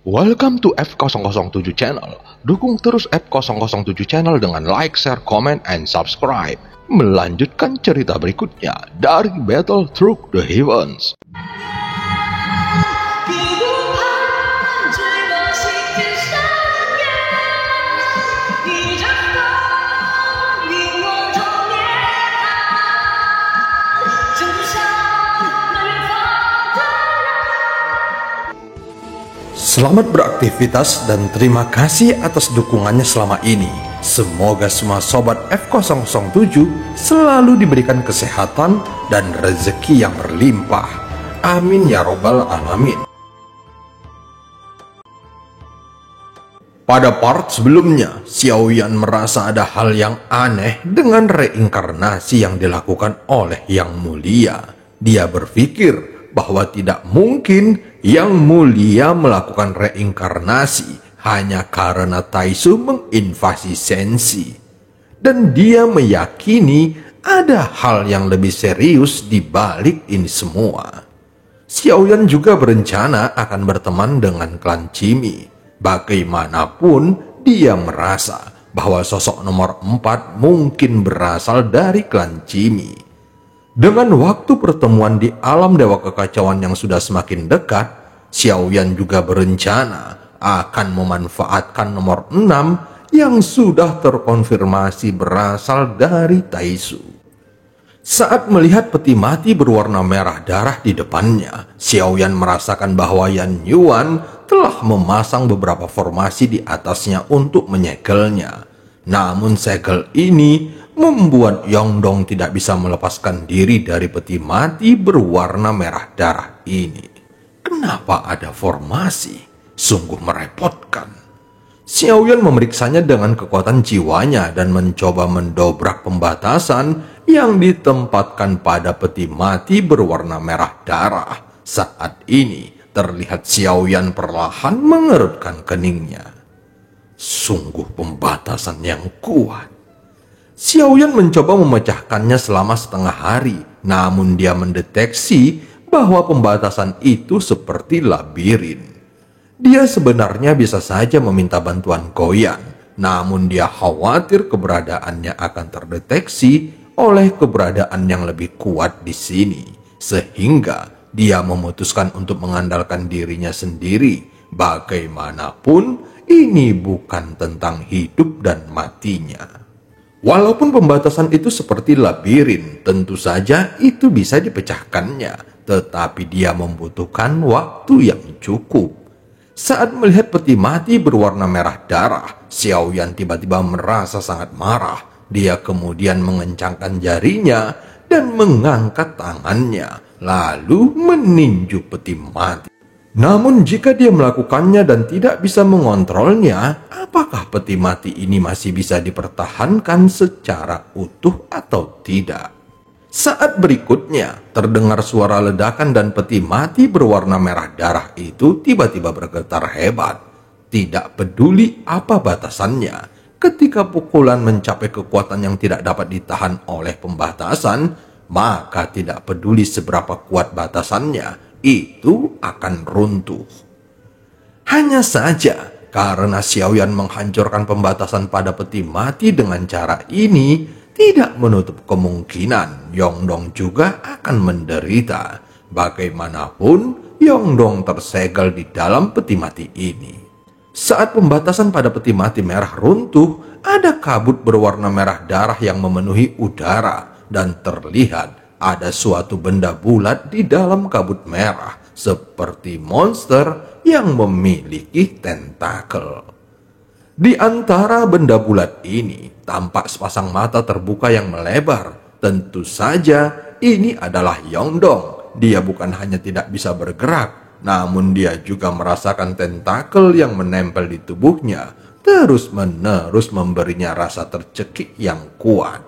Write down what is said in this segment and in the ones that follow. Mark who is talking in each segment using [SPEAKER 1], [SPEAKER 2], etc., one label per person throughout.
[SPEAKER 1] Welcome to F007 Channel. Dukung terus F007 Channel dengan like, share, comment, and subscribe. Melanjutkan cerita berikutnya dari Battle Through the Heavens.
[SPEAKER 2] Selamat beraktivitas dan terima kasih atas dukungannya selama ini. Semoga semua sobat F007 selalu diberikan kesehatan dan rezeki yang berlimpah. Amin ya robbal alamin. Pada part sebelumnya, Xiaoyan merasa ada hal yang aneh dengan reinkarnasi yang dilakukan oleh Yang Mulia. Dia berpikir bahwa tidak mungkin Yang Mulia melakukan reinkarnasi hanya karena Taisu menginvasi Senshi. Dan dia meyakini ada hal yang lebih serius di balik ini semua. Xiaoyan juga berencana akan berteman dengan klan Qimi. Bagaimanapun dia merasa bahwa sosok nomor 4 mungkin berasal dari klan Qimi. Dengan waktu pertemuan di alam dewa kekacauan yang sudah semakin dekat, Xiaoyan juga berencana akan memanfaatkan nomor 6 yang sudah terkonfirmasi berasal dari Taisu. Saat melihat peti mati berwarna merah darah di depannya, Xiaoyan merasakan bahwa Yan Yuan telah memasang beberapa formasi di atasnya untuk menyegelnya. Namun segel ini membuat Yongdong tidak bisa melepaskan diri dari peti mati berwarna merah darah ini. Kenapa ada formasi? Sungguh merepotkan. Xiaoyan memeriksanya dengan kekuatan jiwanya dan mencoba mendobrak pembatasan yang ditempatkan pada peti mati berwarna merah darah. Saat ini terlihat Xiaoyan perlahan mengerutkan keningnya. Sungguh pembatasan yang kuat. Xiaoyan mencoba memecahkannya selama setengah hari, namun dia mendeteksi bahwa pembatasan itu seperti labirin. Dia sebenarnya bisa saja meminta bantuan Goyan, namun dia khawatir keberadaannya akan terdeteksi oleh keberadaan yang lebih kuat di sini, sehingga dia memutuskan untuk mengandalkan dirinya sendiri. Bagaimanapun, ini bukan tentang hidup dan matinya. Walaupun pembatasan itu seperti labirin, tentu saja itu bisa dipecahkannya, tetapi dia membutuhkan waktu yang cukup. Saat melihat peti mati berwarna merah darah, Xiaoyan tiba-tiba merasa sangat marah. Dia kemudian mengencangkan jarinya dan mengangkat tangannya, lalu meninju peti mati. Namun jika dia melakukannya dan tidak bisa mengontrolnya, apakah peti mati ini masih bisa dipertahankan secara utuh atau tidak? Saat berikutnya, terdengar suara ledakan dan peti mati berwarna merah darah itu tiba-tiba bergetar hebat. Tidak peduli apa batasannya, ketika pukulan mencapai kekuatan yang tidak dapat ditahan oleh pembatasan, maka tidak peduli seberapa kuat batasannya, itu akan runtuh. Hanya saja karena Xiaoyan menghancurkan pembatasan pada peti mati dengan cara ini, tidak menutup kemungkinan Yongdong juga akan menderita. Bagaimanapun, Yongdong tersegel di dalam peti mati ini. Saat pembatasan pada peti mati merah runtuh, ada kabut berwarna merah darah yang memenuhi udara dan terlihat ada suatu benda bulat di dalam kabut merah, seperti monster yang memiliki tentakel. Di antara benda bulat ini, tampak sepasang mata terbuka yang melebar. Tentu saja ini adalah Yongdong. Dia bukan hanya tidak bisa bergerak, namun dia juga merasakan tentakel yang menempel di tubuhnya, terus-menerus memberinya rasa tercekik yang kuat.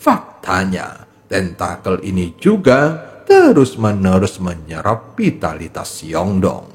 [SPEAKER 2] Faktanya, tentakel ini juga terus-menerus menyerap vitalitas Yongdong.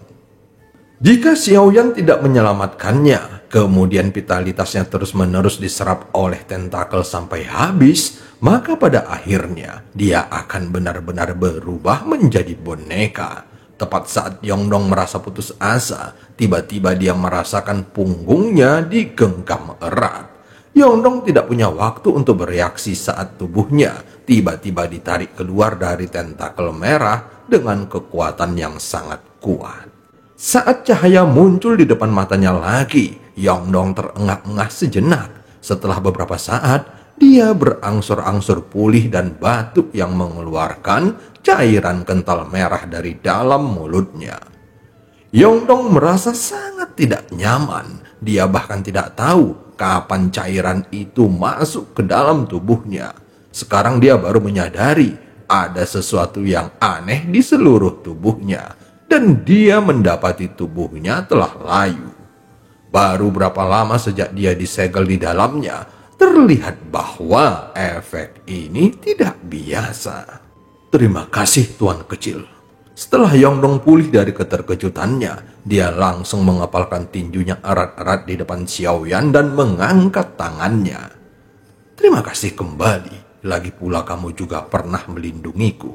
[SPEAKER 2] Jika Xiaoyan tidak menyelamatkannya, kemudian vitalitasnya terus-menerus diserap oleh tentakel sampai habis, maka pada akhirnya dia akan benar-benar berubah menjadi boneka. Tepat saat Yongdong merasa putus asa, tiba-tiba dia merasakan punggungnya digenggam erat. Yongdong tidak punya waktu untuk bereaksi saat tubuhnya tiba-tiba ditarik keluar dari tentakel merah dengan kekuatan yang sangat kuat. Saat cahaya muncul di depan matanya lagi, Yongdong terengah-engah sejenak. Setelah beberapa saat, dia berangsur-angsur pulih dan batuk yang mengeluarkan cairan kental merah dari dalam mulutnya. Yongdong merasa sangat tidak nyaman. Dia bahkan tidak tahu kapan cairan itu masuk ke dalam tubuhnya. Sekarang dia baru menyadari ada sesuatu yang aneh di seluruh tubuhnya, dan dia mendapati tubuhnya telah layu. Baru berapa lama sejak dia disegel di dalamnya, terlihat bahwa efek ini tidak biasa. Terima kasih Tuan Kecil. Setelah Yongdong pulih dari keterkejutannya, dia langsung mengepalkan tinjunya erat-erat di depan Xiaoyan dan mengangkat tangannya. Terima kasih kembali, lagi pula kamu juga pernah melindungiku.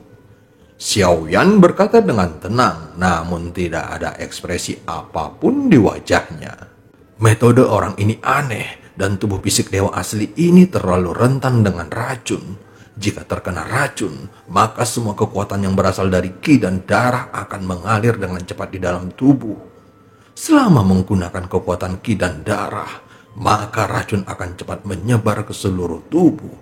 [SPEAKER 2] Xiaoyan berkata dengan tenang, namun tidak ada ekspresi apapun di wajahnya. Metode orang ini aneh, dan tubuh fisik dewa asli ini terlalu rentan dengan racun. Jika terkena racun, maka semua kekuatan yang berasal dari ki dan darah akan mengalir dengan cepat di dalam tubuh. Selama menggunakan kekuatan ki dan darah, maka racun akan cepat menyebar ke seluruh tubuh,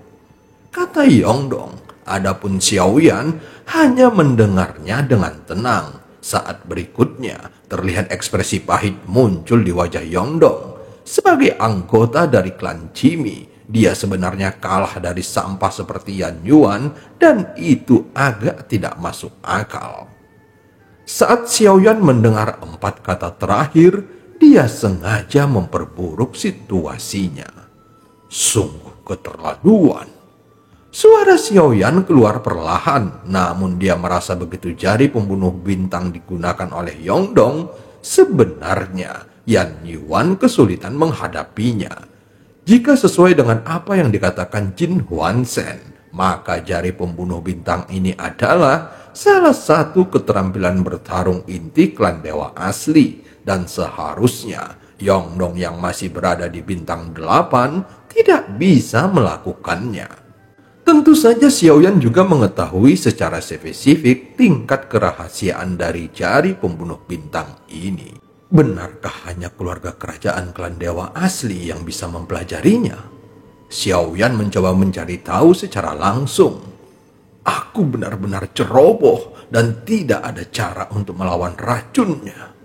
[SPEAKER 2] kata Yongdong. Adapun Xiaoyan hanya mendengarnya dengan tenang. Saat berikutnya, terlihat ekspresi pahit muncul di wajah Yongdong. Sebagai anggota dari klan Jimmy, dia sebenarnya kalah dari sampah seperti Yan Yuan, dan itu agak tidak masuk akal. Saat Xiaoyan mendengar 4 kata terakhir, dia sengaja memperburuk situasinya. Sungguh keterlaluan. Suara Xiaoyan keluar perlahan, namun dia merasa begitu jari pembunuh bintang digunakan oleh Yongdong, sebenarnya Yan Yuan kesulitan menghadapinya. Jika sesuai dengan apa yang dikatakan Jin Huansen, maka jari pembunuh bintang ini adalah salah satu keterampilan bertarung inti klan dewa asli, dan seharusnya Yongdong yang masih berada di bintang 8 tidak bisa melakukannya. Tentu saja Xiaoyan juga mengetahui secara spesifik tingkat kerahasiaan dari jari pembunuh bintang ini. Benarkah hanya keluarga kerajaan klan dewa asli yang bisa mempelajarinya? Xiaoyan mencoba mencari tahu secara langsung. Aku benar-benar ceroboh dan tidak ada cara untuk melawan racunnya.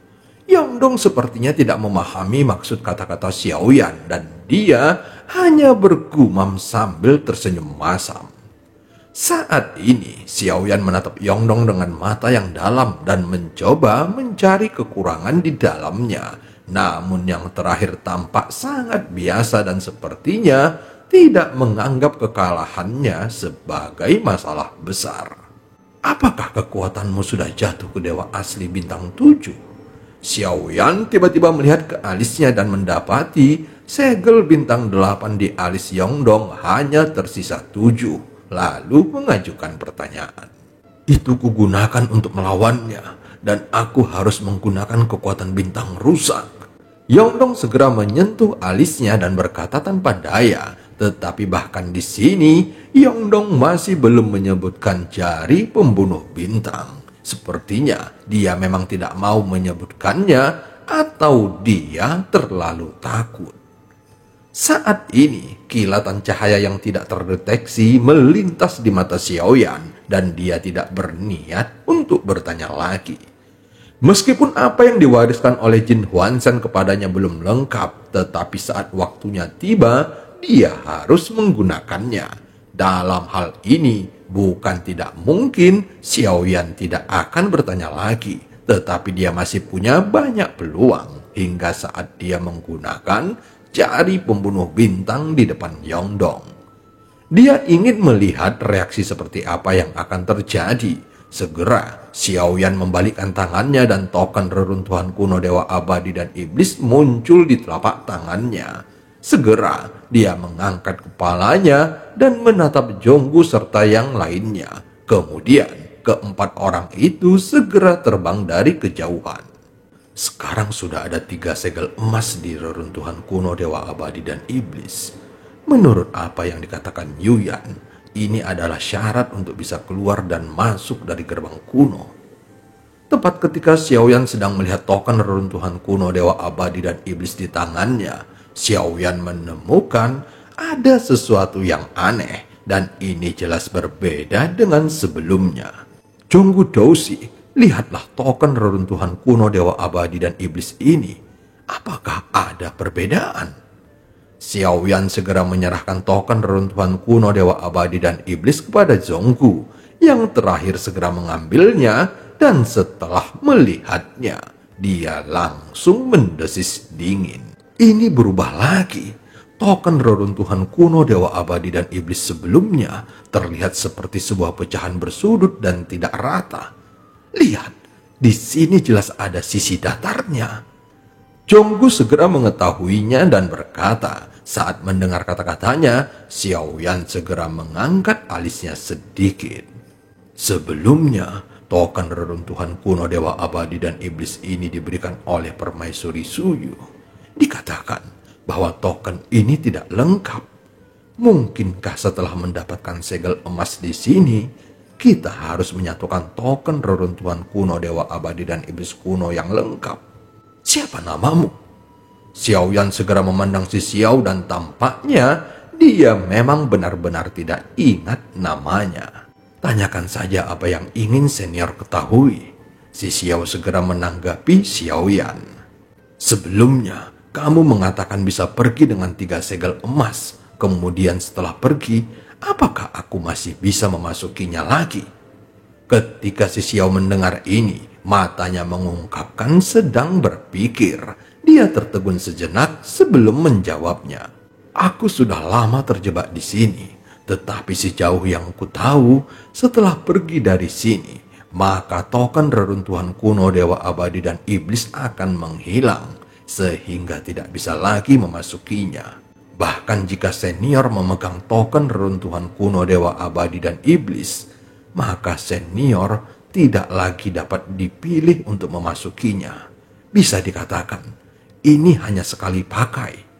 [SPEAKER 2] Yongdong sepertinya tidak memahami maksud kata-kata Xiaoyan, dan dia hanya bergumam sambil tersenyum masam. Saat ini, Xiaoyan menatap Yongdong dengan mata yang dalam dan mencoba mencari kekurangan di dalamnya. Namun yang terakhir tampak sangat biasa dan sepertinya tidak menganggap kekalahannya sebagai masalah besar. Apakah kekuatanmu sudah jatuh ke dewa asli bintang 7? Xiaoyan tiba-tiba melihat ke alisnya dan mendapati segel bintang 8 di alis Yongdong hanya tersisa 7. Lalu mengajukan pertanyaan. Itu kugunakan untuk melawannya, dan aku harus menggunakan kekuatan bintang rusak. Yongdong segera menyentuh alisnya dan berkata tanpa daya, tetapi bahkan di sini Yongdong masih belum menyebutkan jari pembunuh bintang. Sepertinya dia memang tidak mau menyebutkannya, atau dia terlalu takut. Saat ini, kilatan cahaya yang tidak terdeteksi melintas di mata Xiaoyan, dan dia tidak berniat untuk bertanya lagi. Meskipun apa yang diwariskan oleh Jin Huansen kepadanya belum lengkap, tetapi saat waktunya tiba, dia harus menggunakannya. Dalam hal ini, bukan tidak mungkin Xiaoyan tidak akan bertanya lagi, tetapi dia masih punya banyak peluang hingga saat dia menggunakan jari pembunuh bintang di depan Yongdong. Dia ingin melihat reaksi seperti apa yang akan terjadi. Segera, Xiaoyan membalikkan tangannya dan token reruntuhan kuno dewa abadi dan iblis muncul di telapak tangannya. Segera, dia mengangkat kepalanya dan menatap Jonggu serta yang lainnya. Kemudian, keempat orang itu segera terbang dari kejauhan. Sekarang sudah ada 3 segel emas di reruntuhan kuno Dewa Abadi dan Iblis. Menurut apa yang dikatakan Yuyan, ini adalah syarat untuk bisa keluar dan masuk dari gerbang kuno. Tepat ketika Xiaoyan sedang melihat token reruntuhan kuno Dewa Abadi dan Iblis di tangannya, Xiaoyan menemukan ada sesuatu yang aneh dan ini jelas berbeda dengan sebelumnya. Jonggu Dousi, lihatlah token reruntuhan kuno Dewa Abadi dan Iblis ini. Apakah ada perbedaan? Xiaoyan segera menyerahkan token reruntuhan kuno Dewa Abadi dan Iblis kepada Jonggu, yang terakhir segera mengambilnya. Dan setelah melihatnya, dia langsung mendesis dingin. Ini berubah lagi. Token reruntuhan kuno Dewa Abadi dan Iblis sebelumnya terlihat seperti sebuah pecahan bersudut dan tidak rata. Lihat, di sini jelas ada sisi datarnya. Jonggu segera mengetahuinya dan berkata, saat mendengar kata-katanya, Xiaoyan segera mengangkat alisnya sedikit. Sebelumnya, token reruntuhan kuno Dewa Abadi dan Iblis ini diberikan oleh Permaisuri Suyu. Dikatakan bahwa token ini tidak lengkap. Mungkinkah setelah mendapatkan segel emas di sini, kita harus menyatukan token reruntuhan kuno Dewa Abadi dan Iblis kuno yang lengkap? Siapa namamu? Xiaoyan segera memandang si Xiao dan tampaknya dia memang benar-benar tidak ingat namanya. Tanyakan saja apa yang ingin senior ketahui. Si Xiao segera menanggapi Xiaoyan. Sebelumnya, kamu mengatakan bisa pergi dengan 3 segel emas. Kemudian setelah pergi, apakah aku masih bisa memasukinya lagi? Ketika si Xiao mendengar ini, matanya mengungkapkan sedang berpikir. Dia tertegun sejenak sebelum menjawabnya. Aku sudah lama terjebak di sini. Tetapi sejauh yang ku tahu, setelah pergi dari sini, maka token reruntuhan kuno Dewa Abadi dan Iblis akan menghilang, sehingga tidak bisa lagi memasukinya. Bahkan jika senior memegang token reruntuhan kuno Dewa Abadi dan Iblis, maka senior tidak lagi dapat dipilih untuk memasukinya. Bisa dikatakan, ini hanya sekali pakai.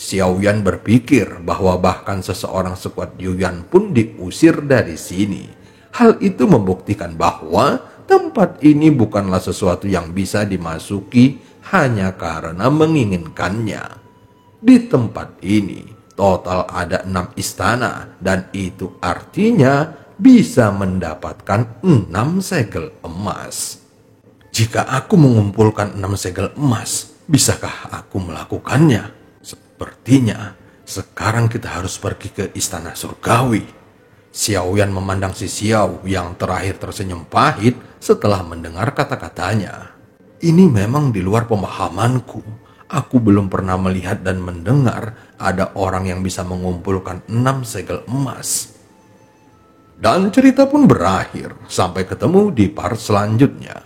[SPEAKER 2] Xiaoyan berpikir bahwa bahkan seseorang sekuat Yuyan pun diusir dari sini. Hal itu membuktikan bahwa tempat ini bukanlah sesuatu yang bisa dimasuki hanya karena menginginkannya. Di tempat ini, total ada 6 istana dan itu artinya bisa mendapatkan 6 segel emas. Jika aku mengumpulkan 6 segel emas, bisakah aku melakukannya? Sepertinya sekarang kita harus pergi ke istana surgawi. Xiaoyan memandang si Xiao yang terakhir tersenyum pahit setelah mendengar kata-katanya. Ini memang di luar pemahamanku. Aku belum pernah melihat dan mendengar ada orang yang bisa mengumpulkan 6 segel emas. Dan cerita pun berakhir. Sampai ketemu di part selanjutnya.